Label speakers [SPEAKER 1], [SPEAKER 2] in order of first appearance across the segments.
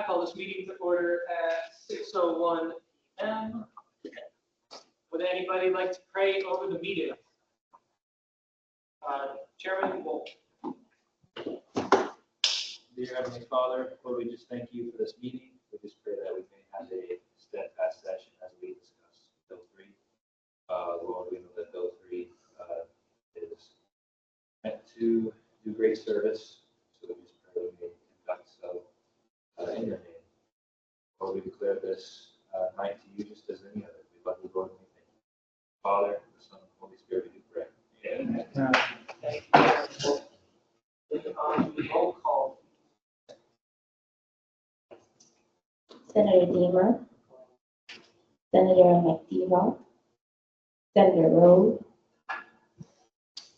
[SPEAKER 1] I call this meeting to order at 6:01 p.m. Would anybody like to pray over the meeting? Chairman Wolf.
[SPEAKER 2] Dear Heavenly Father, Lord, we just thank you for this meeting. We just pray that we may have a steadfast session as we discuss Bill 3. Lord, we know that Bill 3 is meant to do great service, so we just pray we may conduct so in your name. Lord, we declare this night to you just as any other. We love you, Lord, and we thank you. Father, the Son, and the Holy Spirit, we do pray. Amen.
[SPEAKER 1] Thank you. Roll call.
[SPEAKER 3] Senator Deemer, Senator McDeval, Senator Rhodes,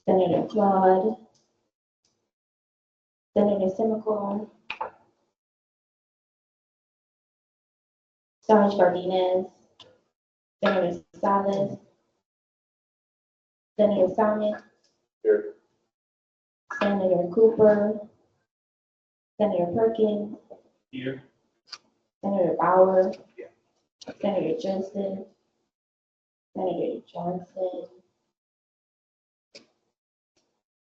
[SPEAKER 3] Senator Claude, Senator Semicolon, Sarge Gardinez, Senator Salas, Senator Simon,
[SPEAKER 2] Here.
[SPEAKER 3] Senator Cooper, Senator Perkins,
[SPEAKER 2] Here.
[SPEAKER 3] Senator Bauer,
[SPEAKER 2] Yeah.
[SPEAKER 3] Senator Joseph, Senator Johnson,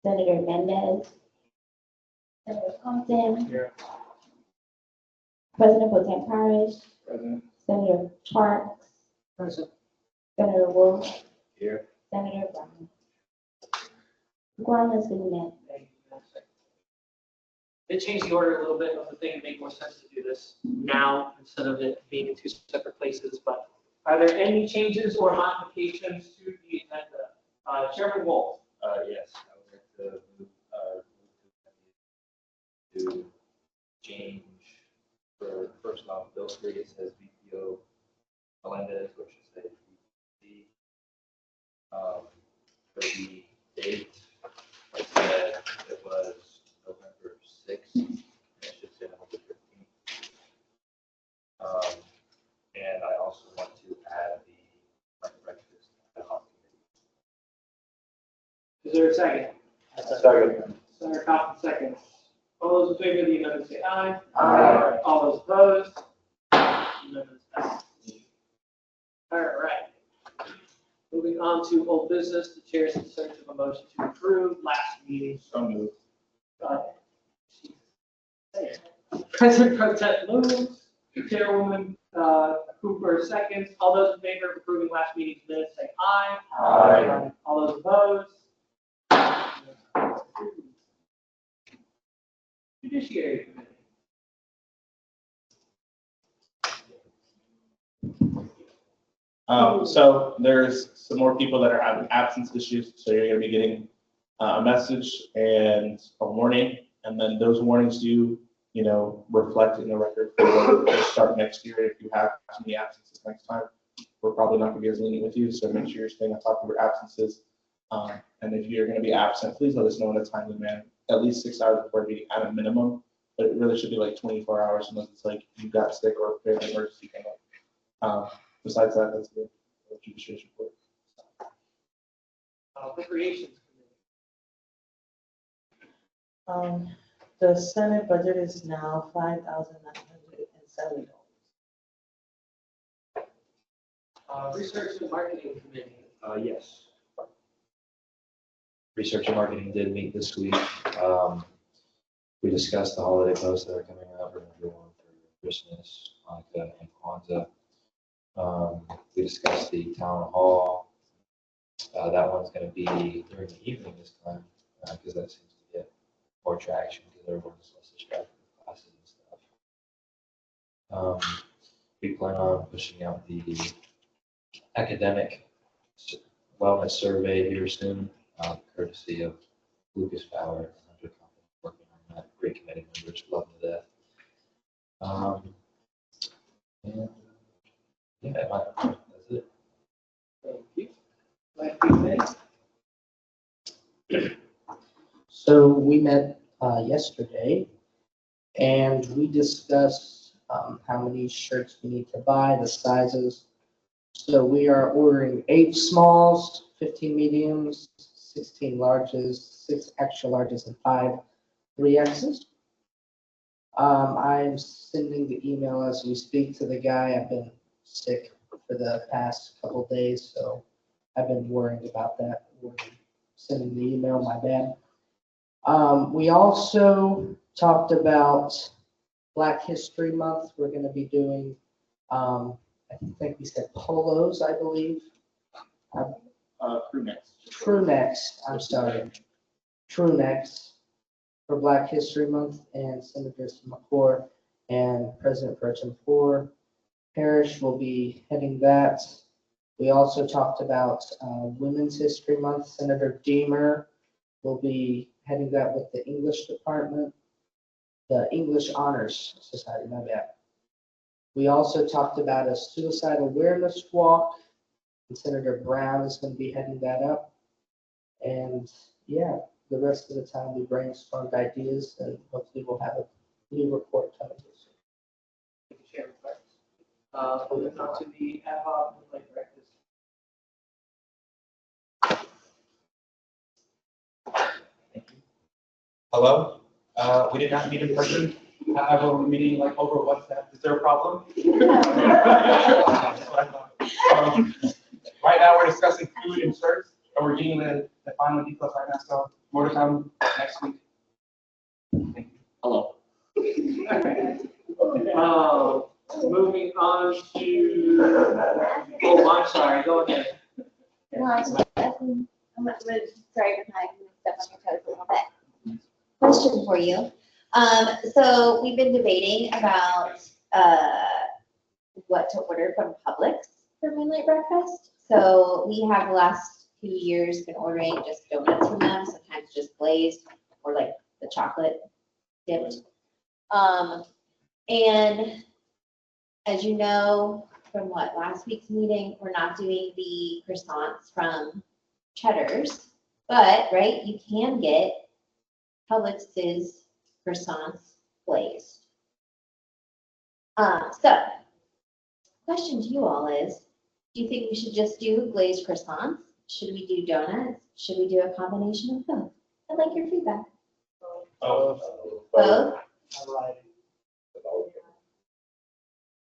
[SPEAKER 3] Senator Melendez, Senator Compton,
[SPEAKER 2] Here.
[SPEAKER 3] President Pro Tem Parrish,
[SPEAKER 2] Present.
[SPEAKER 3] Senator Parks,
[SPEAKER 1] Present.
[SPEAKER 3] Senator Wolf,
[SPEAKER 2] Here.
[SPEAKER 3] Senator Brown. The quorum has been met.
[SPEAKER 1] They changed the order a little bit of the thing to make more sense to do this now instead of it being in two separate places. But are there any changes or modifications to the agenda? Chairman Wolf.
[SPEAKER 2] Yes, I would like to move to change for first off, Bill 3, it says VPO Melendez, or should say VP. For the date, I said it was November 6th, it should say November 15th. And I also want to add the breakfast Ad-Hoc committee.
[SPEAKER 1] Is there a second?
[SPEAKER 2] Second.
[SPEAKER 1] Senator Compton seconds. All those in favor of the amendment say aye.
[SPEAKER 2] Aye.
[SPEAKER 1] All those opposed? Amendments passed. All right. Moving on to old business, the chair is in search of a motion to approve last meeting's.
[SPEAKER 2] So moved.
[SPEAKER 1] President Pro Tem moves, Chairwoman Cooper seconds. All those in favor of approving last meeting's minutes say aye.
[SPEAKER 2] Aye.
[SPEAKER 1] All those opposed? Judiciary Committee.
[SPEAKER 4] So there's some more people that are having absence issues, so you're going to be getting a message and a warning, and then those warnings do, reflect in the record for the start next year. If you have too many absences next time, we're probably not going to be as lenient with you, so make sure you're staying on top of your absences. And if you're going to be absent, please let us know in a timely manner, at least 6 hours before the meeting at a minimum, but it really should be like 24 hours unless it's like you got sick or a family emergency came up. Besides that, that's the judiciary report.
[SPEAKER 1] Appropriations Committee.
[SPEAKER 5] The Senate budget is now $5,970.
[SPEAKER 1] Research and Marketing Committee.
[SPEAKER 2] Yes. Research and marketing did meet this week. We discussed the holiday posts that are coming up. We're going to do one for Christmas, Hanukkah, and Kwanzaa. We discussed the town hall. That one's going to be during the evening this time because that seems to get more traction because everyone's less distracted with classes and stuff. We plan on pushing out the academic wellness survey here soon, courtesy of Lucas Fowler and Hunter Company working on that. Great committee members, love them to death. And yeah, that's it.
[SPEAKER 1] Thank you.
[SPEAKER 6] So we met yesterday and we discussed how many shirts we need to buy, the sizes. So we are ordering 8 smalls, 15 mediums, 16 larges, 6 extra larges, and 5 3Xs. I'm sending the email as we speak to the guy. I've been sick for the past couple days, so I've been worrying about that. Sending the email, my bad. We also talked about Black History Month. We're going to be doing, I think we said polos, I believe.
[SPEAKER 4] Crew next.
[SPEAKER 6] True Next, I'm sorry. True Next for Black History Month, and Senators McCord and President Pro Tem Parrish will be heading that. We also talked about Women's History Month. Senator Deemer will be heading that with the English Department, the English Honors Society, my bad. We also talked about a suicide awareness walk, and Senator Brown is going to be heading that up. And yeah, the rest of the time we brainstormed ideas, and hopefully we'll have a new report coming this year.
[SPEAKER 1] Thank you, Chairman Clark. Moving on to the Ad-Hoc Moonlight directives.
[SPEAKER 7] Hello? We did not meet in person. However, we're meeting like over WhatsApp. Is there a problem? Right now, we're discussing food and shirts, and we're getting the final details right now. So more to come next week. Thank you.
[SPEAKER 4] Hello.
[SPEAKER 1] Moving on to, oh, I'm sorry, go ahead.
[SPEAKER 3] No, I'm sorry for my step on your toes a little bit. Question for you. So we've been debating about what to order from Publix for Moonlight breakfast. So we have the last few years been ordering just donuts from them, sometimes just glazed or like the chocolate dipped. And as you know from last week's meeting, we're not doing the croissants from Cheddar's, but right, you can get Publix's croissants glazed. So, question to you all is, do you think we should just do glazed croissants? Should we do donuts? Should we do a combination of both? I'd like your feedback. Both?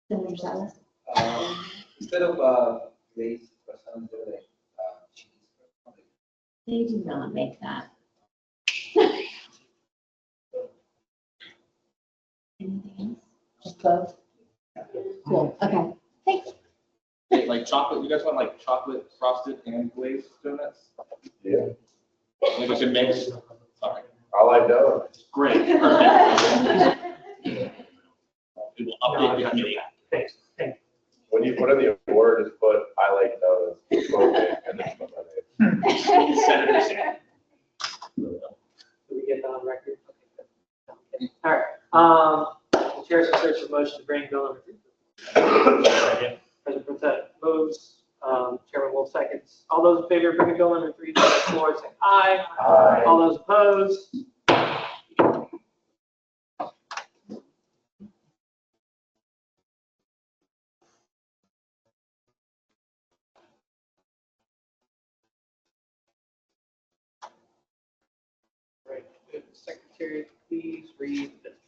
[SPEAKER 3] Senator Salas?
[SPEAKER 2] Instead of glazed croissants, they're like cheese.
[SPEAKER 3] They do not make that. Anything else? Just both? Cool, okay, thanks.
[SPEAKER 4] Hey, like chocolate, you guys want like chocolate frosted and glazed donuts?
[SPEAKER 8] Yeah,
[SPEAKER 4] Like we can mix, sorry.
[SPEAKER 8] I like donuts.
[SPEAKER 4] Great, perfect. We will update the committee.
[SPEAKER 1] Thanks.
[SPEAKER 8] When you put in the word, just put, I like donuts, okay, and then put my name.
[SPEAKER 4] Senator Sam.
[SPEAKER 1] Do we get that on record? Okay. All right. The chair search for motion to bring bill number 3. President Pro Tem moves, Chairman Wolf seconds. All those in favor of bringing bill number 3 to the floor, say aye.
[SPEAKER 8] Aye.
[SPEAKER 1] All those opposed? Right. Secretary, please read this.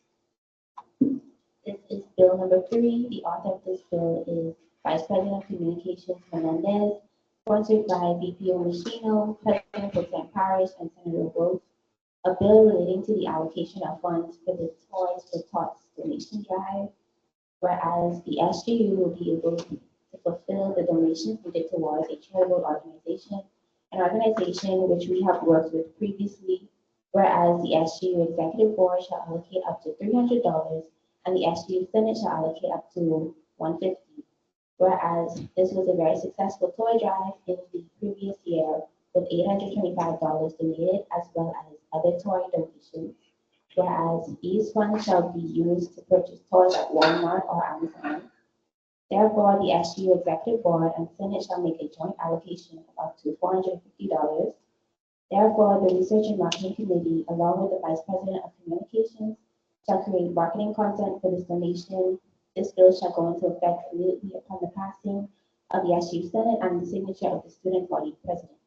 [SPEAKER 3] This is bill number 3. The author of this bill is Vice President of Communications Melendez, sponsored by VPO Machino, President Pro Tem Parrish, and Senator Wolf. A bill relating to the allocation of funds for the Toys for Tots donation drive, whereas the SGU will be able to fulfill the donations needed towards a charitable organization, an organization which we have worked with previously, whereas the SGU Executive Board shall allocate up to $300 and the SGU Senate shall allocate up to $150. Whereas this was a very successful toy drive in the previous year with $825 donated as well as other toy donations. Whereas these funds shall be used to purchase toys at Walmart or Amazon. Therefore, the SGU Executive Board and Senate shall make a joint allocation of up to $450. Therefore, the Research and Marketing Committee, along with the Vice President of Communications, shall create marketing content for this donation. This bill shall go into effect immediately upon the passing of the SGU Senate and the signature of the student body president.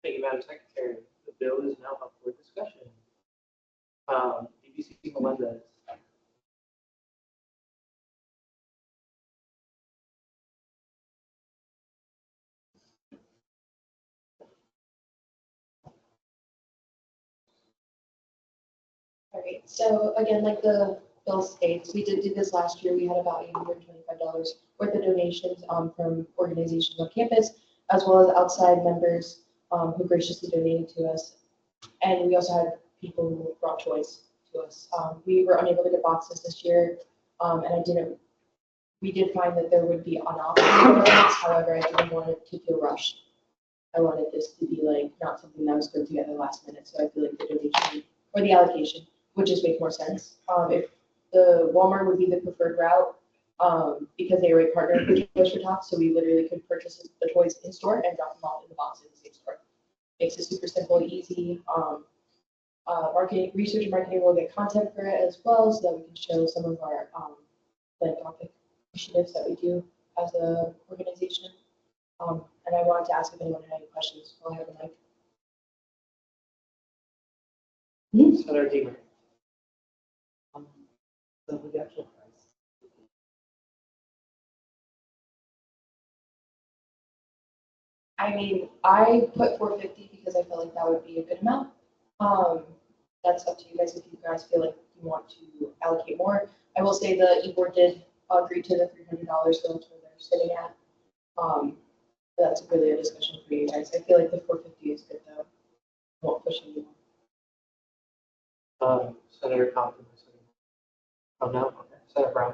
[SPEAKER 1] Thank you, Madam Secretary. The bill is now up for discussion. DVC Melendez.
[SPEAKER 9] Right, so again, like the bill states, we did do this last year. We had about $825 worth of donations from organizations on campus, as well as outside members who graciously donated to us. And we also had people who brought toys to us. We were unable to get boxes this year, and we did find that there would be on-off moments. However, I didn't want it to feel rushed. I wanted this to be like not something that was put together last minute, so I feel like the donation or the allocation would just make more sense. If the Walmart would be the preferred route, because they already partnered with Toys for Tots, so we literally could purchase the toys in store and drop them off in the box in the same store. Makes it super simple and easy. Marketing, research and marketing will get content for it as well, so that we can show some of our philanthropic initiatives that we do as an organization. And I wanted to ask if anyone had any questions while I have the mic.
[SPEAKER 1] Senator Deemer.
[SPEAKER 10] So the actual price.
[SPEAKER 9] I mean, I put 450 because I felt like that would be a good amount. That's up to you guys if you guys feel like you want to allocate more. I will say the e-board did agree to the $300, so that's where they're sitting at. But that's really a discussion for you guys. I feel like the 450 is good though. Won't push anyone.
[SPEAKER 1] Senator Compton. Oh, no? Okay. Senator Brown.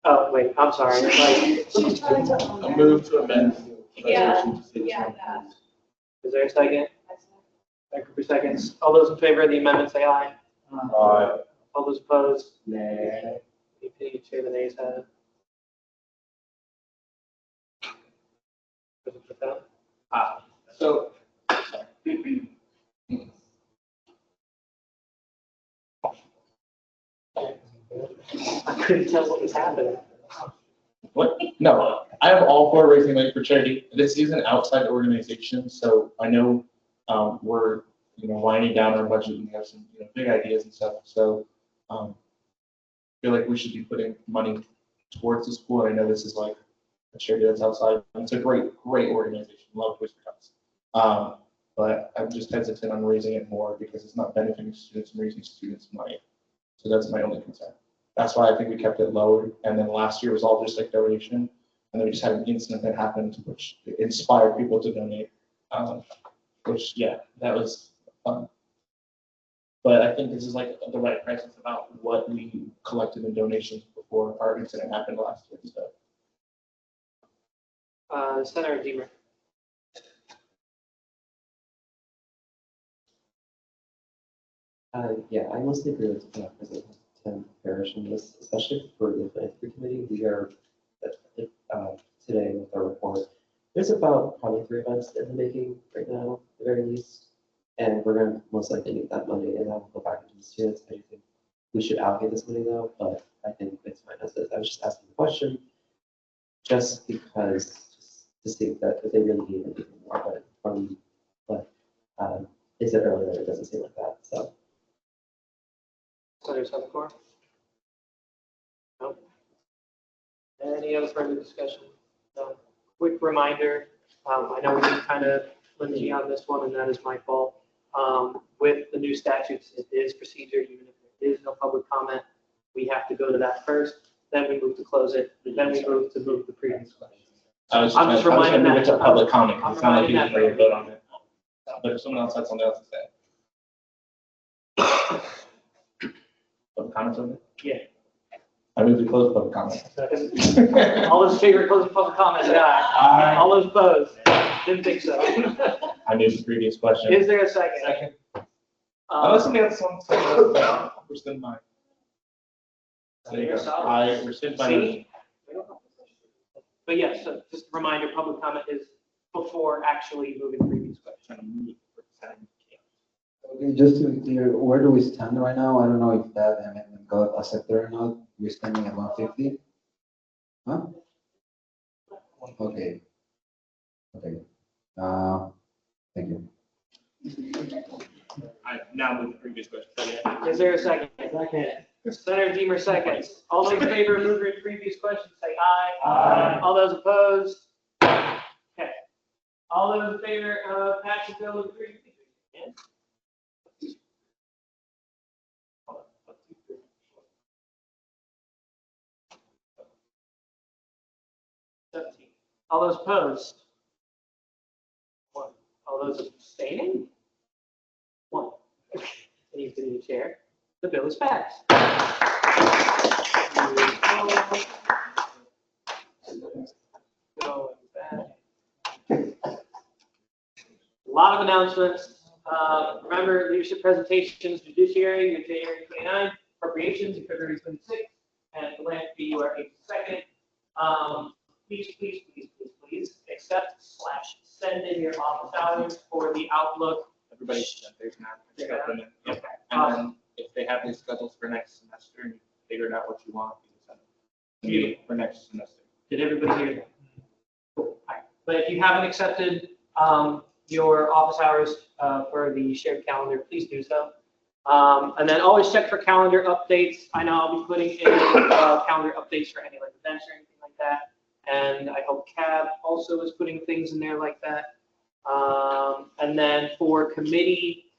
[SPEAKER 1] Oh, wait, I'm sorry. Like,
[SPEAKER 9] She's trying to.
[SPEAKER 4] A move to amend.
[SPEAKER 9] Yeah,
[SPEAKER 4] resolution.
[SPEAKER 9] that.
[SPEAKER 1] is there a second? Second for seconds. All those in favor of the amendment, say aye.
[SPEAKER 8] Aye.
[SPEAKER 1] All those opposed?
[SPEAKER 6] Nay.
[SPEAKER 1] Any chair the nays have it. Put that.
[SPEAKER 4] So,
[SPEAKER 1] I couldn't tell what was happening.
[SPEAKER 4] what? No, I am all for raising money for charity. This is an outside organization, so I know we're winding down our budget and we have some big ideas and stuff. So I feel like we should be putting money towards the school. And I know this is like a charity that's outside. It's a great organization. Love Toys for Tots. But I'm just hesitant on raising it more because it's not benefiting students and raising students' money. So that's my only concern. That's why I think we kept it lower. And then last year was all just like donation. And then we just had an incident that happened, which inspired people to donate. Which, yeah, that was fun. But I think this is like the right price. It's about what we collected in donations before our incident happened last year. So.
[SPEAKER 1] Senator Deemer.
[SPEAKER 10] Yeah, I mostly agree with President Parrish in this, especially for the Philanthropy Committee. We are today with our report. There's about probably 3 events in the making right now, at the very least, and we're going to most likely need that money, and that will go back into the students. I think we should allocate this money though, but I think it's fine as is. I was just asking the question, just because, just to see that if they really need anything more, but is it earlier? It doesn't seem like that. So.
[SPEAKER 1] Senator Senator. No. Any other further discussion? No. Quick reminder, I know we kind of limited on this one, and that is my fault. With the new statutes, it is procedure, even if there is no public comment, we have to go to that first, then we move to close it, then we move to the previous question.
[SPEAKER 4] I'm just reminding that to public comment. It's not like you can really vote on it. But if someone else had something else to say. Public comments on it?
[SPEAKER 1] Yeah.
[SPEAKER 4] I move to close public comment.
[SPEAKER 1] All those in favor of closing public comment, say aye.
[SPEAKER 4] Aye.
[SPEAKER 1] All those opposed? Didn't think so.
[SPEAKER 4] I knew the previous question.
[SPEAKER 1] Is there a second?
[SPEAKER 4] Second. Unless somebody has something else, rescind mine. There you go. I rescind my motion.
[SPEAKER 1] See? But yes, so just a reminder, public comment is before actually moving to previous question.
[SPEAKER 11] Okay, just to be clear, where do we stand right now? I don't know if that amendment got accepted or not. We're standing at 150? Huh? Okay. Okay. Thank you.
[SPEAKER 4] I now move to previous question.
[SPEAKER 1] Is there a second?
[SPEAKER 11] Second.
[SPEAKER 1] Senator Deemer seconds. All those in favor of moving previous questions, say aye.
[SPEAKER 7] Aye.
[SPEAKER 1] All those opposed? Okay. All those in favor of passing bill number 3? Yeah. 17. All those opposed? 1. All those abstaining? 1. Any to the chair. The bill is passed. Going back. A lot of announcements. Remember, leadership presentations, Judiciary, your January 29th, Appropriations, your February 26th, and Philanthropy, you are April 2nd. Please accept/send in your office hours for the Outlook.
[SPEAKER 4] Everybody sent theirs now. Just got them in.
[SPEAKER 1] Okay.
[SPEAKER 4] And then if they have these schedules for next semester and you figured out what you want, you can send them to me for next semester.
[SPEAKER 1] Did everybody hear that? Cool. All right. But if you haven't accepted your office hours for the shared calendar, please do so. And then always check for calendar updates. I know I'll be putting in calendar updates for any like events or anything like that. And I hope CAB also is putting things in there like that. And then for committee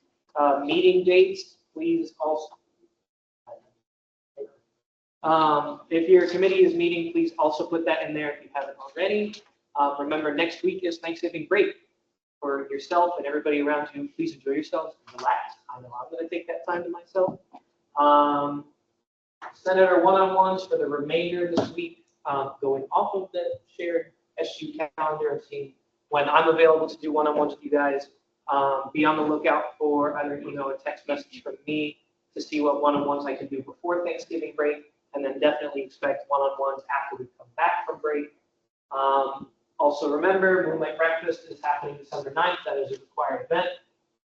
[SPEAKER 1] meeting dates, please also. If your committee is meeting, please also put that in there if you haven't already. Remember, next week is Thanksgiving break for yourself and everybody around you. Please enjoy yourselves and relax. I know I'm going to take that time to myself. Senator one-on-ones for the remainder of this week, going off of the shared SU calendar and seeing when I'm available to do one-on-ones with you guys. Be on the lookout for either an email or text message from me to see what one-on-ones I can do before Thanksgiving break, and then definitely expect one-on-ones after we come back from break. Also remember, Moonlight Breakfast is happening December 9th. That is a required event.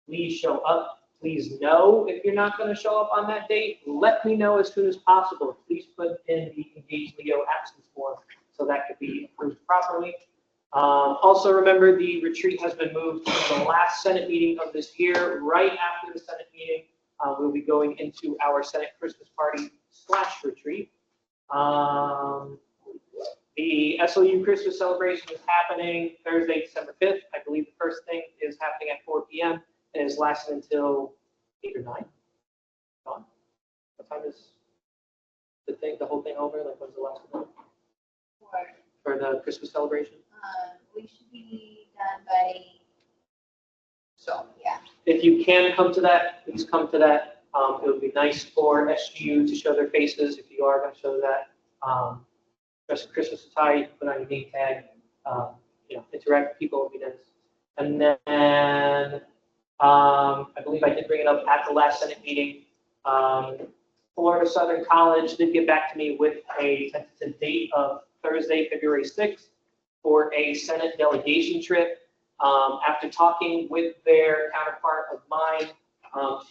[SPEAKER 1] Please show up. Please know if you're not going to show up on that date. Let me know as soon as possible. Please put in the Engage Leo absence form so that could be approved properly. Also remember, the retreat has been moved to the last Senate meeting of this year. Right after the Senate meeting, we'll be going into our Senate Christmas party / retreat. The SLU Christmas celebration is happening Thursday, December 5th. I believe the first thing is happening at 4 p.m. and is lasting until 8 or 9. Gone. What time is the whole thing over? Like, when's the last one? For the Christmas celebration?
[SPEAKER 3] We should be done by, so, yeah.
[SPEAKER 1] If you can come to that, please come to that. It would be nice for SGU to show their faces if you are going to show that. Dress a Christmas attire, you can put on your name tag, interact with people would be nice. And then I believe I did bring it up at the last Senate meeting. Florida Southern College did get back to me with a tentative date of Thursday, February 6th for a Senate delegation trip. After talking with their counterpart of mine,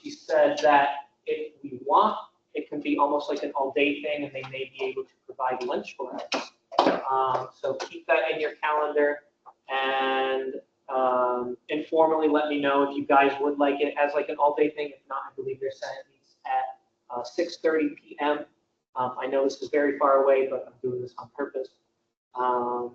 [SPEAKER 1] she said that if we want, it can be almost like an all-day thing, and they may be able to provide lunch for us. So keep that in your calendar, and informally let me know if you guys would like it as like an all-day thing. If not, I believe their Senate meets at 6:30 p.m. I know this is very far away, but I'm doing this on purpose. I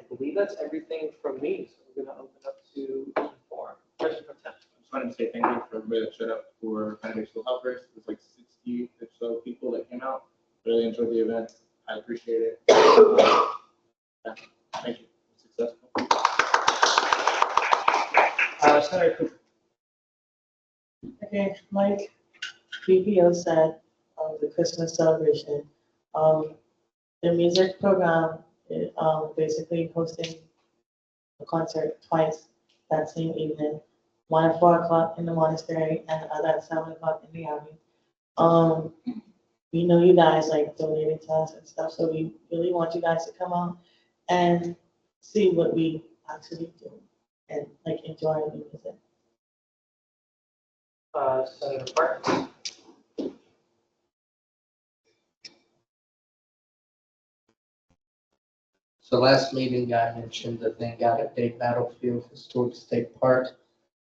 [SPEAKER 1] believe that's everything from me. So we're going to open up to Quorum. President Pro Tem.
[SPEAKER 4] I just wanted to say thank you for everybody that showed up for Foundational Helpers. It was like 60 or so people that came out. Really enjoyed the event. I appreciate it. Yeah, thank you. Successful.
[SPEAKER 1] Senator Cooper.
[SPEAKER 5] Okay, like BPO said, the Christmas celebration, the music program is basically hosting a concert twice that same evening, one at 4 o'clock in the monastery and the other at 7 o'clock in the abbey. We know you guys like donating to us and stuff, so we really want you guys to come out and see what we actually do and like enjoy the music.
[SPEAKER 1] Senator Park.
[SPEAKER 6] So last meeting, I mentioned the thing out at Dade Battlefield Historic State Park.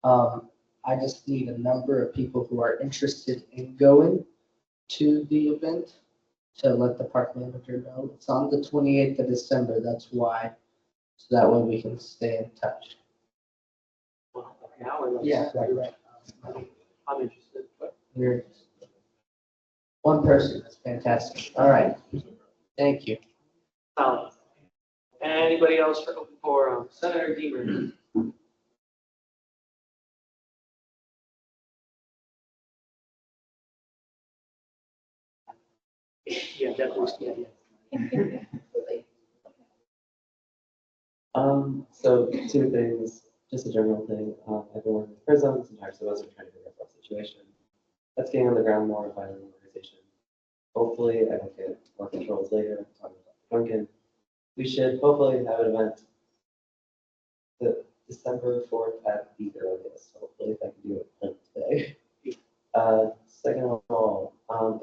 [SPEAKER 6] I just need a number of people who are interested in going. to the event to let the park manager know. It's on the 28th of December, that's why. So that way we can stay in touch.
[SPEAKER 1] Well, now or
[SPEAKER 6] Yeah, right.
[SPEAKER 1] I'm interested.
[SPEAKER 6] We're one person, that's fantastic. All right, thank you.
[SPEAKER 1] Anybody else for open forum? Senator Deemer. Yeah, definitely. Yeah.
[SPEAKER 10] So two things, just a general thing. I've been working with prisons and types of us are trying to figure out the situation. That's getting on the ground more by the organization. Hopefully, I will get more controls later. Talking about Duncan. We should hopefully have an event the December 4th at the earliest. Hopefully, if I can do it today. Second of all,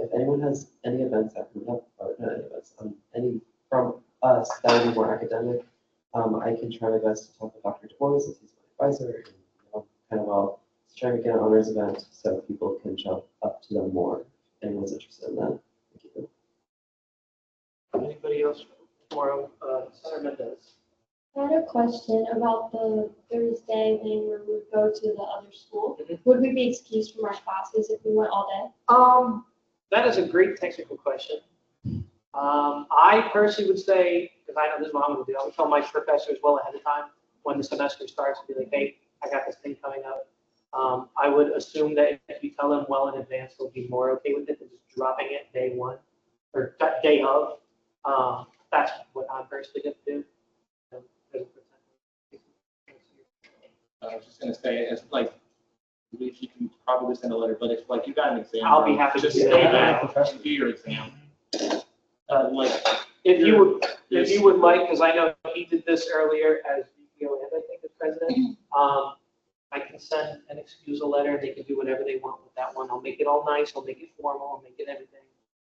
[SPEAKER 10] if anyone has any events that come up, or not any events, any from us that would be more academic, I can try my best to talk with Dr. Du Bois, since he's my advisor, and kind of well, try to get an honors event so people can jump up to them more. If anyone's interested in that. Thank you.
[SPEAKER 1] Anybody else for Senator Mendez?
[SPEAKER 9] I had a question about the Thursday when we would go to the other school. Would we be excused from our classes if we went all day?
[SPEAKER 1] That is a great technical question. I personally would say, because I know this is what I'm going to do, I would tell my professors well ahead of time when the semester starts and be like, hey, I got this thing coming up. I would assume that if you tell them well in advance, they'll be more okay with it than just dropping it day one or day of. That's what I'm personally going to do.
[SPEAKER 4] I was just gonna say, it's like, you can probably send a letter, but if like you got an exam.
[SPEAKER 1] I'll be happy to
[SPEAKER 4] just
[SPEAKER 1] do
[SPEAKER 4] stay
[SPEAKER 1] that.
[SPEAKER 4] back and do your exam. Like,
[SPEAKER 1] If you would like, because I know he did this earlier as VPO and I think as president, I can send an excusal letter. They can do whatever they want with that one. I'll make it all nice. I'll make it formal. I'll make it everything.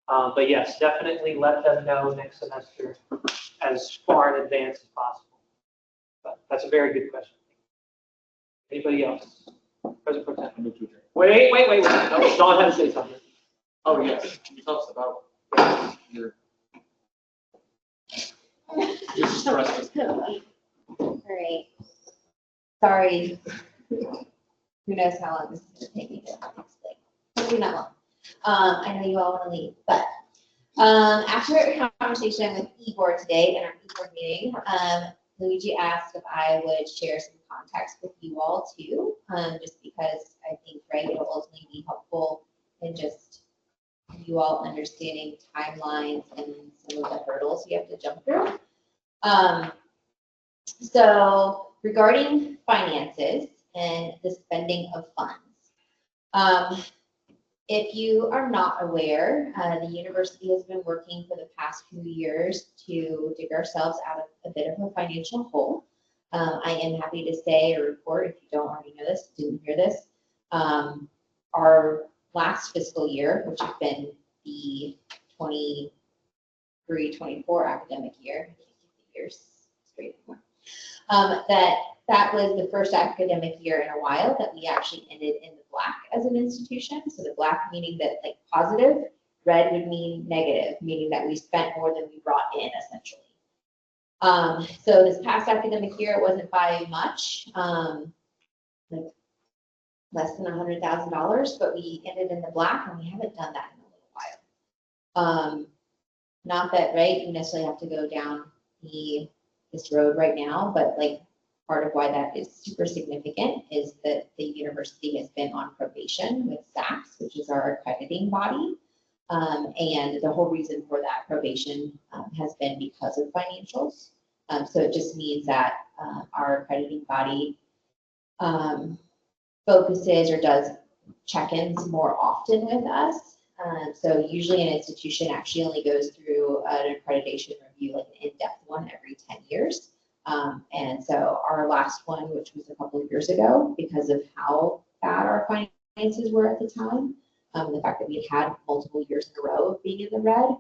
[SPEAKER 1] But yes, definitely let them know next semester as far in advance as possible. But that's a very good question. Anybody else? President Pro Tem. Wait. No, John had to say something.
[SPEAKER 4] oh yes, can you tell us about your stress?
[SPEAKER 3] All right. Sorry. Who knows how long this is gonna take me to explain. Hopefully not long. I know you all want to leave, but after a conversation with Igor today in our Igor meeting, Luigi asked if I would share some context with you all too, just because I think, right, it'll ultimately be helpful in just you all understanding timelines and some of the hurdles you have to jump through. So regarding finances and the spending of funds, if you are not aware, the university has been working for the past few years to dig ourselves out of a bit of a financial hole. I am happy to say or report, if you don't already know this, didn't hear this, our last fiscal year, which has been the 23-24 academic year, years straight, that was the first academic year in a while that we actually ended in the black as an institution. So the black meaning that like positive, red would mean negative, meaning that we spent more than we brought in essentially. So this past academic year, it wasn't by much, like less than $100,000, but we ended in the black and we haven't done that in a little while. Not that, right, you necessarily have to go down this road right now, but like part of why that is super significant is that the university has been on probation with SACS, which is our accrediting body. And the whole reason for that probation has been because of financials. So it just means that our accrediting body focuses or does check-ins more often with us. So usually an institution actually only goes through an accreditation review, like an in-depth one every 10 years. And so our last one, which was a couple of years ago, because of how bad our finances were at the time, the fact that we had multiple years in a row of being in the red,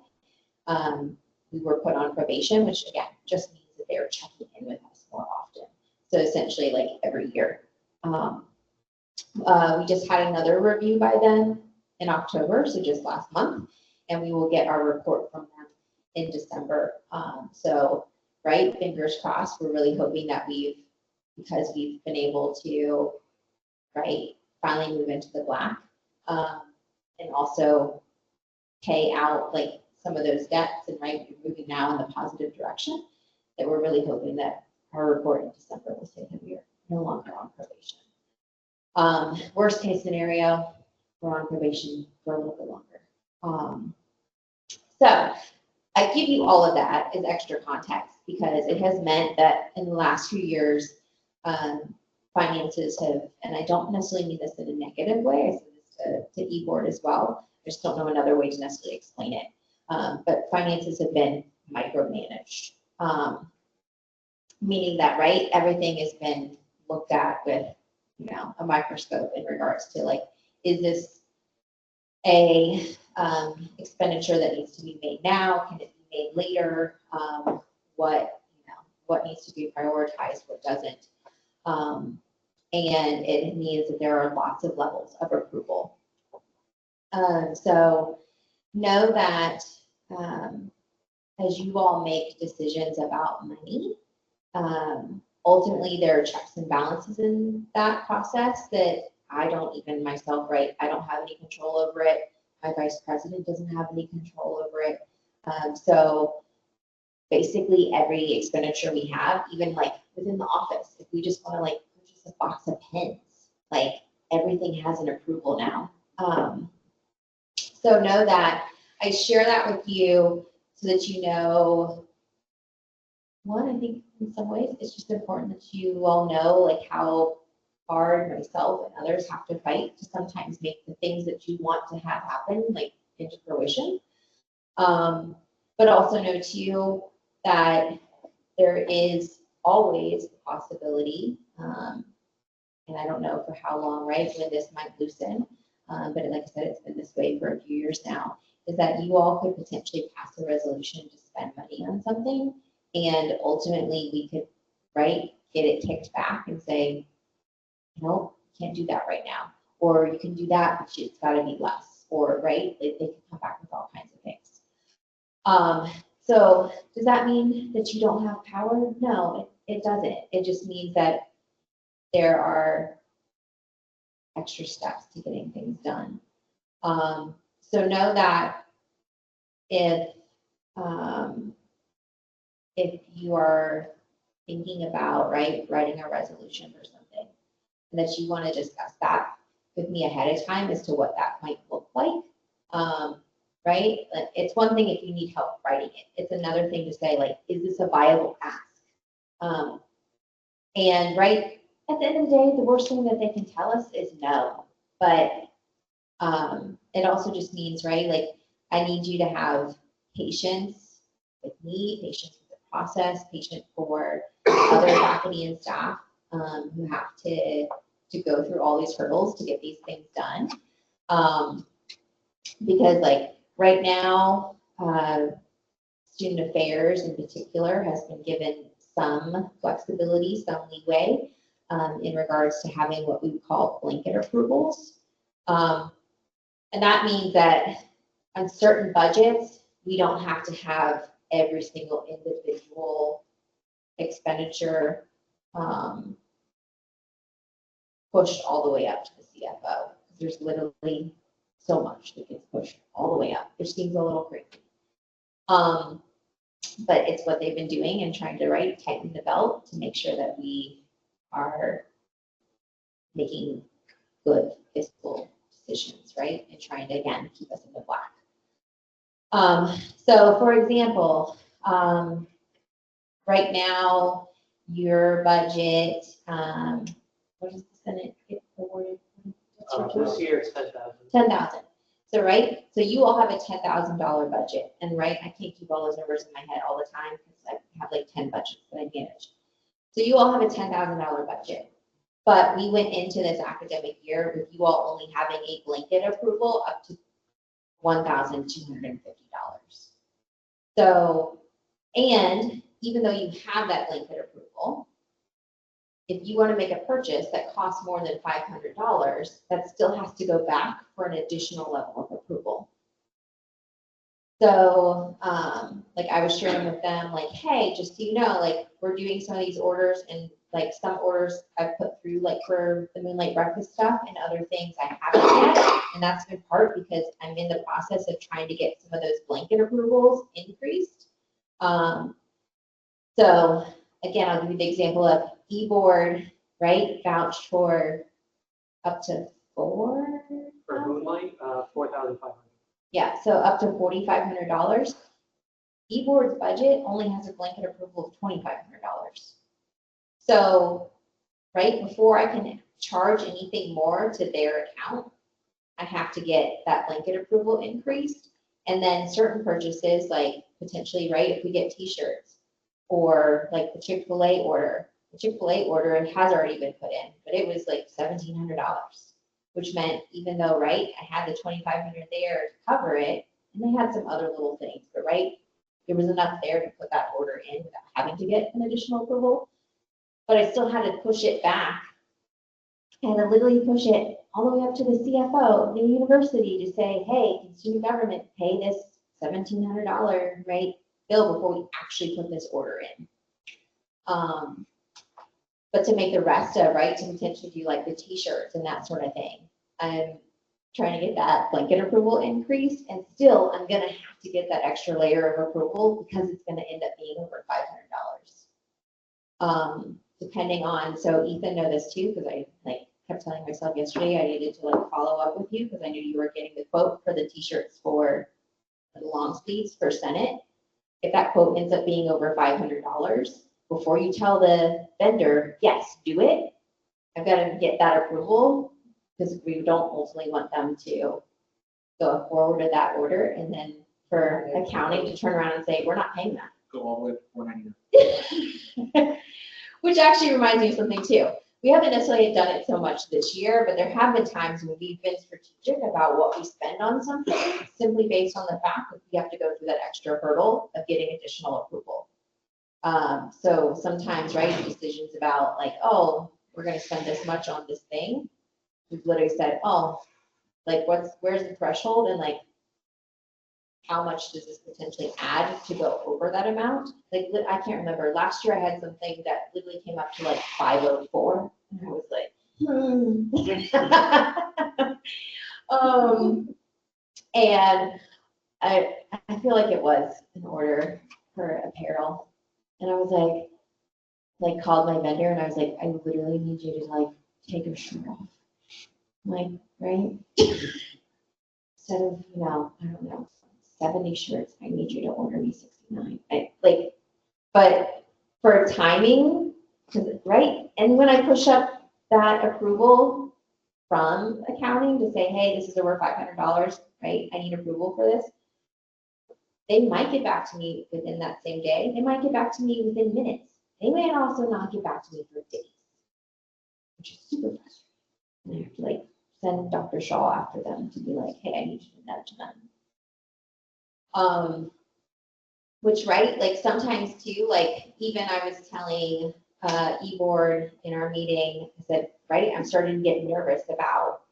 [SPEAKER 3] we were put on probation, which again, just means that they were checking in with us more often. So essentially like every year. We just had another review by them in October, so just last month, and we will get our report from them in December. So, right, fingers crossed, we're really hoping that because we've been able to, right, finally move into the black, and also pay out like some of those debts and right, we're moving now in the positive direction, that we're really hoping that our report in December will say that we are no longer on probation. Worst case scenario, we're on probation for a little bit longer. So I give you all of that as extra context because it has meant that in the last few years, finances have, and I don't necessarily mean this in a negative way, I said this to e-board as well, I just don't know another way to necessarily explain it. But finances have been micromanaged, meaning that, right, everything has been looked at with, a microscope in regards to like, is this a expenditure that needs to be made now? Can it be made later? What needs to be prioritized? What doesn't? And it means that there are lots of levels of approval. So know that as you all make decisions about money, ultimately there are checks and balances in that process that I don't even myself, right? I don't have any control over it. My vice president doesn't have any control over it. So basically every expenditure we have, even like within the office, if we just want to like purchase a box of pens, like everything has an approval now. So know that I share that with you so that you know, one, I think in some ways it's just important that you all know like how hard myself and others have to fight to sometimes make the things that you want to have happen like into fruition. But also know too that there is always the possibility, and I don't know for how long, right, when this might loosen, but like I said, it's been this way for a few years now, is that you all could potentially pass a resolution to spend money on something, and ultimately we could, right, get it kicked back and say, no, you can't do that right now. Or you can do that, but it's got to be less. Or, right, they can come back with all kinds of things. So does that mean that you don't have power? No, it doesn't. It just means that there are extra steps to getting things done. So know that if you are thinking about, right, writing a resolution or something, and that you want to discuss that with me ahead of time as to what that might look like, right? Like, it's one thing if you need help writing it. It's another thing to say, like, is this a viable ask? And right, at the end of the day, the worst thing that they can tell us is no. But it also just means, right, like, I need you to have patience with me, patience with the process, patience for other faculty and staff who have to go through all these hurdles to get these things done. Because like right now, student affairs in particular has been given some flexibility, some leeway in regards to having what we would call blanket approvals. And that means that on certain budgets, we don't have to have every single individual expenditure pushed all the way up to the CFO. There's literally so much that gets pushed all the way up, which seems a little crazy. But it's what they've been doing and trying to, right, tighten the belt to make sure that we are making good fiscal decisions, right? And trying to, again, keep us in the black. So for example, right now, your budget, what is the Senate get awarded?
[SPEAKER 1] This year it's 10,000.
[SPEAKER 3] 10,000. So, right, so you all have a $10,000 budget, and right, I can't keep all those numbers in my head all the time because I have like 10 budgets that I manage. So you all have a $10,000 budget, but we went into this academic year with you all only having a blanket approval up to $1,250. So, and even though you have that blanket approval,
[SPEAKER 12] if you want to make a purchase that costs more than $500, that still has to go back for an additional level of approval. So, like I was sharing with them, like, hey, just so you know, like we're doing some of these orders, and like some orders I've put through like for the Moonlight breakfast stuff, and other things I haven't yet. And that's in part because I'm in the process of trying to get some of those blanket approvals increased. So again, I'll give you the example of eBoard, right? Vouched for up to $4,000.
[SPEAKER 1] For Moonlight, 4,500.
[SPEAKER 12] Yeah, so up to $4,500. eBoard's budget only has a blanket approval of $2,500. So, right, before I can charge anything more to their account, I have to get that blanket approval increased. And then certain purchases, like potentially, right, if we get t-shirts or like the Chick-fil-A order, it has already been put in, but it was like $1,700, which meant even though, right, I had the $2,500 there to cover it, and they had some other little things, but right, there was enough there to put that order in without having to get an additional approval. But I still had to push it back. I had to literally push it all the way up to the CFO of the university to say, hey, can student government pay this $1,700, right, bill before we actually put this order in? But to make the rest of, right, to potentially do like the t-shirts and that sort of thing, I'm trying to get that blanket approval increased, and still I'm gonna have to get that extra layer of approval because it's gonna end up being over $500. Depending on, so Ethan know this too, because I like kept telling myself yesterday I needed to like follow up with you because I knew you were getting the quote for the t-shirts for the long sleeves for Senate. If that quote ends up being over $500, before you tell the vendor, yes, do it, I've got to get that approval because we don't ultimately want them to go forward with that order and then for accounting to turn around and say, we're not paying that.
[SPEAKER 7] Go all the way to 499.
[SPEAKER 12] Which actually reminds me of something too. We haven't necessarily done it so much this year, but there have been times when we've been strategic about what we spend on something simply based on the fact that we have to go through that extra hurdle of getting additional approval. So sometimes, right, decisions about like, oh, we're going to spend this much on this thing. We've literally said, oh, like where's the threshold and like, how much does this potentially add to go over that amount? Like, I can't remember. Last year I had something that literally came up to like 504. And I was like, and I feel like it was an order for apparel. And I was like called my vendor and I was like, I literally need you to like take your shirt off. I'm like, right? Instead of, I don't know, 70 shirts, I need you to order me 69. But for timing, right? And when I push up that approval from accounting to say, hey, this is over $500, right? I need approval for this. They might get back to me within that same day. They might get back to me within minutes. They may also not get back to me for days, which is super frustrating. And I have to like send Dr. Shaw after them to be like, hey, I need you to nudge them. Which, right, like sometimes too, like even I was telling eBoard in our meeting, I said, right, I'm starting to get nervous about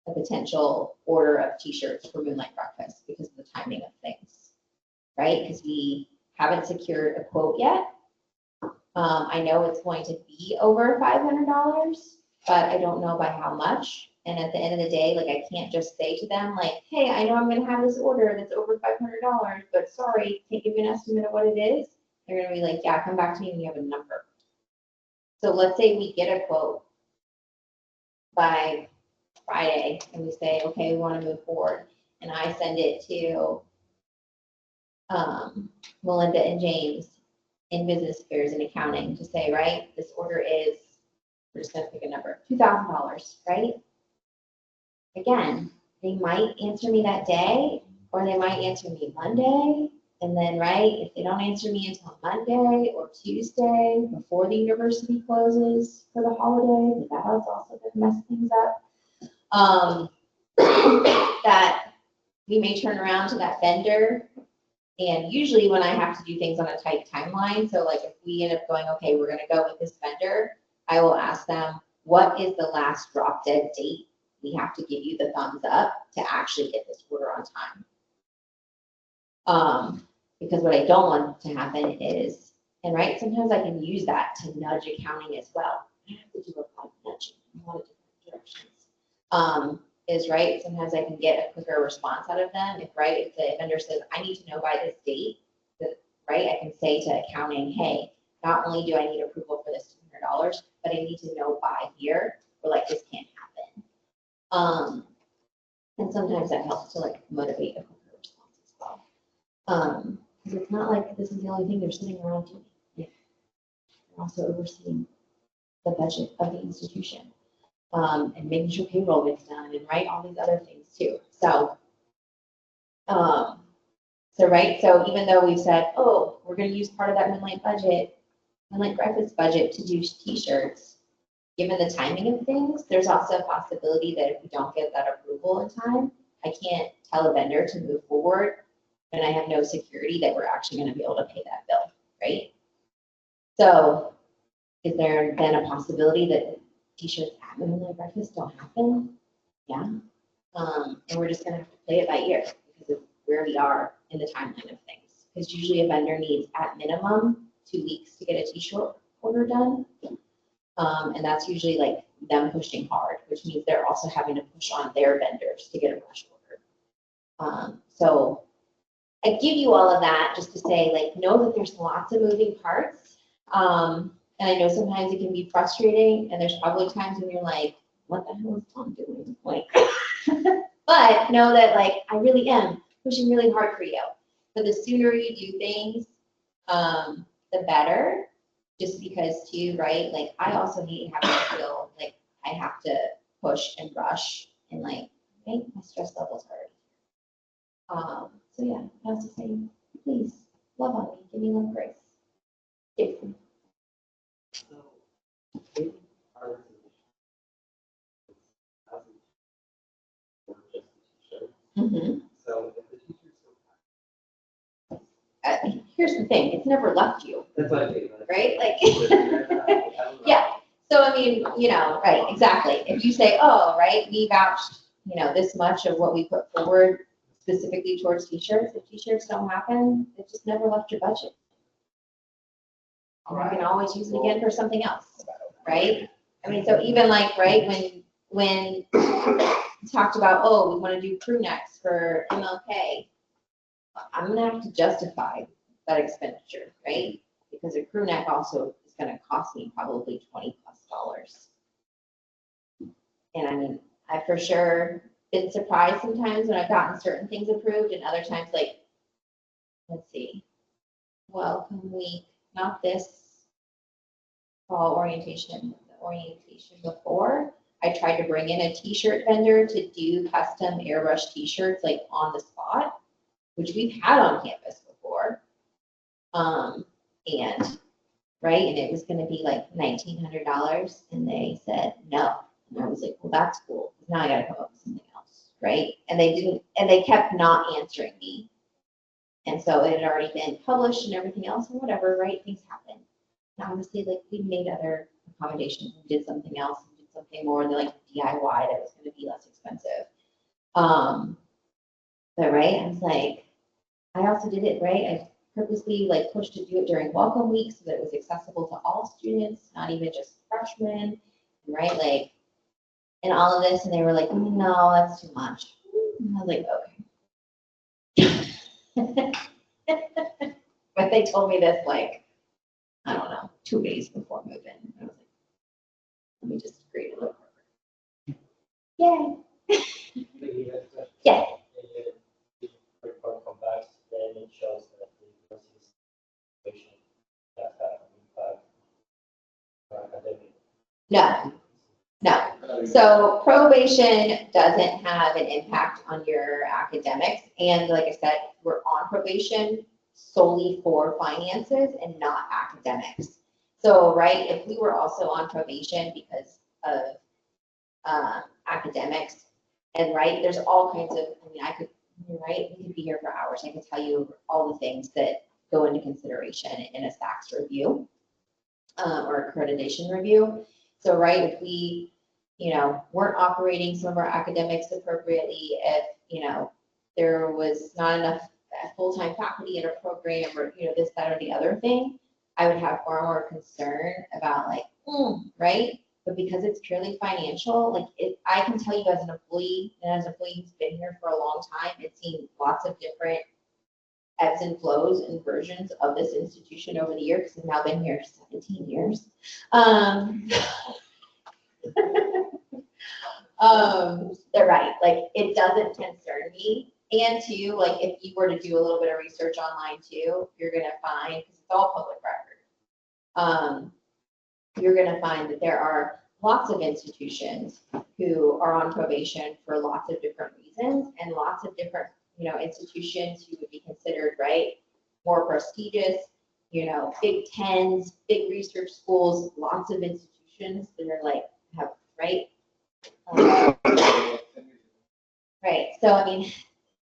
[SPEAKER 12] a potential order of t-shirts for Moonlight Breakfast because of the timing of things, right? Because we haven't secured a quote yet. I know it's going to be over $500, but I don't know by how much. And at the end of the day, like I can't just say to them like, hey, I know I'm going to have this order that's over $500, but sorry, can't give you an estimate of what it is. They're going to be like, yeah, come back to me when you have a number. So let's say we get a quote by Friday and we say, okay, we want to move forward. And I send it to Melinda and James in business affairs and accounting to say, right, this order is, we're just going to pick a number, $2,000, right? Again, they might answer me that day, or they might answer me Monday, and then, right, if they don't answer me until Monday or Tuesday before the university closes for the holiday, that has also been messing things up. That we may turn around to that vendor, and usually when I have to do things on a tight timeline, so like if we end up going, okay, we're going to go with this vendor, I will ask them, what is the last drop dead date we have to give you the thumbs up to actually get this order on time? Because what I don't want to happen is, and right, sometimes I can use that to nudge accounting as well. I have to do a lot of nudging in a lot of different directions. Is right, sometimes I can get a quicker response out of them. If the vendor says, I need to know by this date, right, I can say to accounting, hey, not only do I need approval for this $200, but I need to know by here, or like this can't happen. And sometimes that helps to like motivate a quicker response as well. Because it's not like this is the only thing they're sitting around doing. They're also overseeing the budget of the institution. And making sure payroll gets done and all these other things too. So, so even though we've said, oh, we're going to use part of that Moonlight breakfast budget to do t-shirts, given the timing of things, there's also a possibility that if we don't get that approval in time, I can't tell a vendor to move forward and I have no security that we're actually going to be able to pay that bill, right? So is there then a possibility that t-shirts at Moonlight breakfast don't happen? Yeah. And we're just going to have to play it by ear because of where we are in the timeline of things. Because usually a vendor needs at minimum 2 weeks to get a t-shirt order done. And that's usually like them pushing hard, which means they're also having to push on their vendors to get a rush order. So I give you all of that just to say, like, know that there's lots of moving parts. And I know sometimes it can be frustrating, and there's probably times when you're like, what the hell is Tom doing? Like, but know that, like, I really am pushing really hard for you. So the sooner you do things, the better. Just because too, right? Like, I also need to have to feel like I have to push and rush and like, okay, my stress levels are. So yeah, I was just saying, please love on me, give me love, grace. Jason.
[SPEAKER 10] So if the teachers
[SPEAKER 12] Here's the thing, it's never left you,
[SPEAKER 10] that's what I mean.
[SPEAKER 12] right? Like, yeah. So I mean, right, exactly. If you say, oh, right, we vouched, this much of what we put forward specifically towards t-shirts, if t-shirts don't happen, it just never left your budget. And you can always use it again for something else, right? I mean, so even like, right, when we talked about, oh, we want to do crew necks for MLK, I'm gonna have to justify that expenditure, right? Because a crew neck also is gonna cost me probably $20+. And I mean, I've for sure been surprised sometimes when I've gotten certain things approved, and other times, like, let's see, welcome week, not this fall orientation, the orientation before, I tried to bring in a t-shirt vendor to do custom airbrush t-shirts like on the spot, which we've had on campus before. And right, and it was gonna be like $1,900, and they said no. And I was like, well, that's cool. Now I gotta come up with something else, right? And they didn't, and they kept not answering me. And so it had already been published and everything else, and whatever, right? Things happen. And obviously, like, we made other accommodations and did something else and did something more like DIY that was gonna be less expensive. But right, I was like, I also did it, right? I purposely like pushed to do it during welcome week so that it was accessible to all students, not even just freshmen, right? Like, and all of this, and they were like, no, that's too much. And I was like, okay. But they told me this like, I don't know, 2 days before moving. I was like, let me just create a little program. Yay. Yes.
[SPEAKER 2] Come back, then it shows that the situation that academic.
[SPEAKER 12] No, no. So probation doesn't have an impact on your academics. And like I said, we're on probation solely for finances and not academics. So, right, if we were also on probation because of academics, and right, there's all kinds of, I mean, I could, right, we could be here for hours. I could tell you all the things that go into consideration in a SACS review or accreditation review. So, right, if we, weren't operating some of our academics appropriately, if, there was not enough full-time faculty in a program or, this, that, or the other thing, I would have far more concern about like, right? But because it's purely financial, like I can tell you as an employee, and as an employee who's been here for a long time, it's seen lots of different ebbs and flows and versions of this institution over the years, because I've now been here 17 years. They're right, like it doesn't concern me. And two, like if you were to do a little bit of research online too, you're gonna find, because it's all public record, you're gonna find that there are lots of institutions who are on probation for lots of different reasons, and lots of different, institutions who would be considered, right, more prestigious, Big Tens, big research schools, lots of institutions that are like, have, right? Right, so I mean,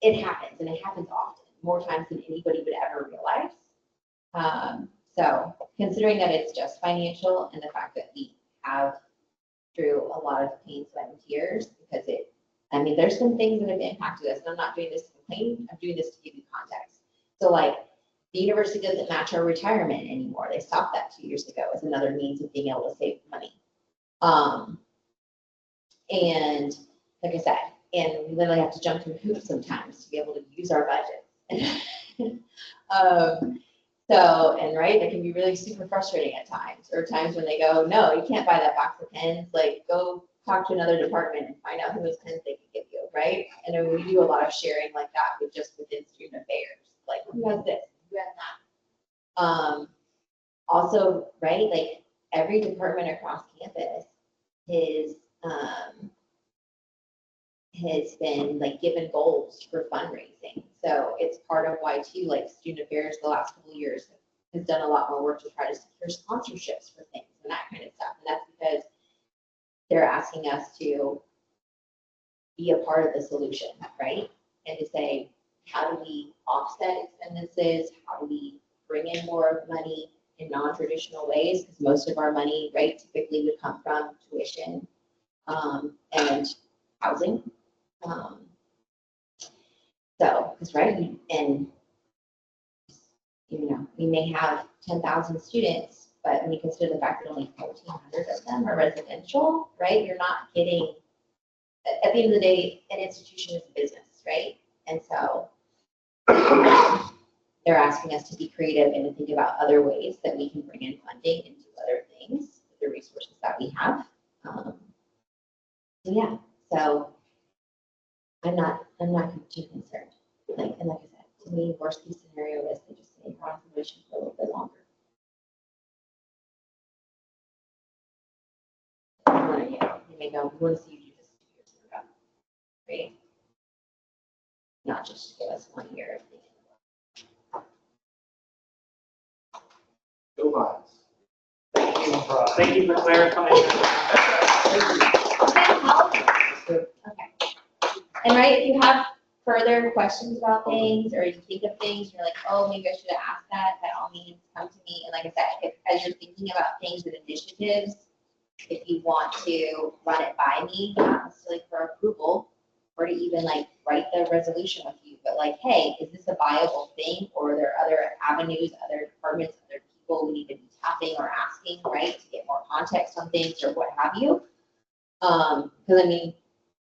[SPEAKER 12] it happens, and it happens often, more times than anybody would ever realize. So considering that it's just financial, and the fact that we have through a lot of pain, sweat, and tears, because there's some things that have impacted us, and I'm not doing this to complain, I'm doing this to give you context. So like, the university doesn't match our retirement anymore. They stopped that 2 years ago as another means of being able to save money. And like I said, and we literally have to jump through hoops sometimes to be able to use our budget. So, and right, that can be really super frustrating at times, or times when they go, no, you can't buy that box of pens, like go talk to another department and find out who those pens they can give you, right? And then we do a lot of sharing like that within student affairs, like who has this, who has that. Also, right, like every department across campus has been like given goals for fundraising. So it's part of why too, like student affairs the last couple of years has done a lot more work to try to secure sponsorships for things and that kind of stuff. And that's because they're asking us to be a part of the solution, right? And to say, how do we offset expenses? How do we bring in more money in non-traditional ways? Because most of our money, right, typically would come from tuition and housing. So, because right, and we may have 10,000 students, but when you consider the fact that only 1,400 of them are residential, right? You're not getting, at the end of the day, an institution is a business, right? And so they're asking us to be creative and to think about other ways that we can bring in funding and do other things with the resources that we have. Yeah, so I'm not too concerned. And like I said, to me, worst case scenario is they just stay on probation for a little bit longer. You may go, we want to see you do this 2 years in a row, right? Not just give us 1 year of thinking.
[SPEAKER 7] Go Lions.
[SPEAKER 1] Thank you for clarifying.
[SPEAKER 12] Okay. And right, if you have further questions about things, or you think of things, you're like, oh, maybe I should have asked that, by all means, come to me. And like I said, as you're thinking about things and initiatives, if you want to run it by me, not necessarily for approval, or to even like write the resolution with you, but like, hey, is this a viable thing, or are there other avenues, other departments, other people we need to be tapping or asking, right, to get more context on things or what have you? Because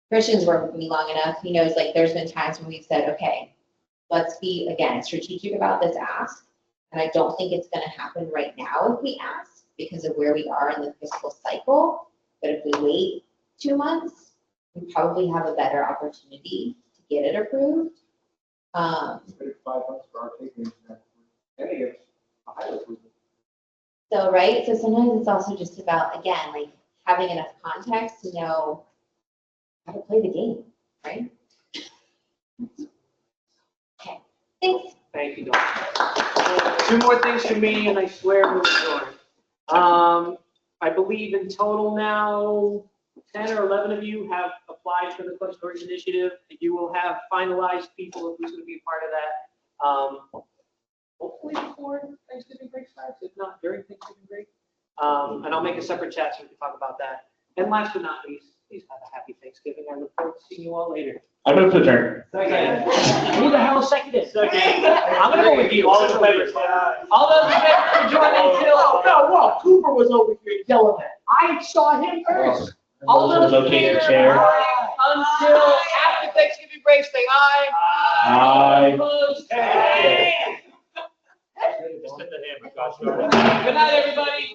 [SPEAKER 12] Christian's worked with me long enough. He knows like there's been times when we've said, okay, let's be, again, strategic about this ask. And I don't think it's going to happen right now if we ask because of where we are in the fiscal cycle. But if we wait 2 months, we probably have a better opportunity to get it approved.
[SPEAKER 7] 5 months for our taking.
[SPEAKER 12] So, right. So sometimes it's also just about, again, like having enough context to know how to play the game, right? Okay, thanks.
[SPEAKER 1] Thank you, Dawn. 2 more things from me, and I swear we're adjourned. I believe in total now, 10 or 11 of you have applied for the Club Storage Initiative. You will have finalized people who's going to be a part of that. Hopefully before Thanksgiving break starts, if not during Thanksgiving break. And I'll make a separate chat so we can talk about that. And last but not least, please have a happy Thanksgiving. I look forward to seeing you all later.
[SPEAKER 4] I move to adjourn.
[SPEAKER 1] Who the hell seconded? I'm gonna go with you. All those in favor, for joining Phil.
[SPEAKER 6] Well, Cooper was over here yelling at. I saw him first.
[SPEAKER 1] All those in
[SPEAKER 4] Locate
[SPEAKER 1] favor,
[SPEAKER 4] a chair.
[SPEAKER 1] until after Thanksgiving break, say aye.
[SPEAKER 4] Aye.
[SPEAKER 1] Opposed?
[SPEAKER 2] Just hit the hammer, gosh darn it.
[SPEAKER 1] Good night, everybody.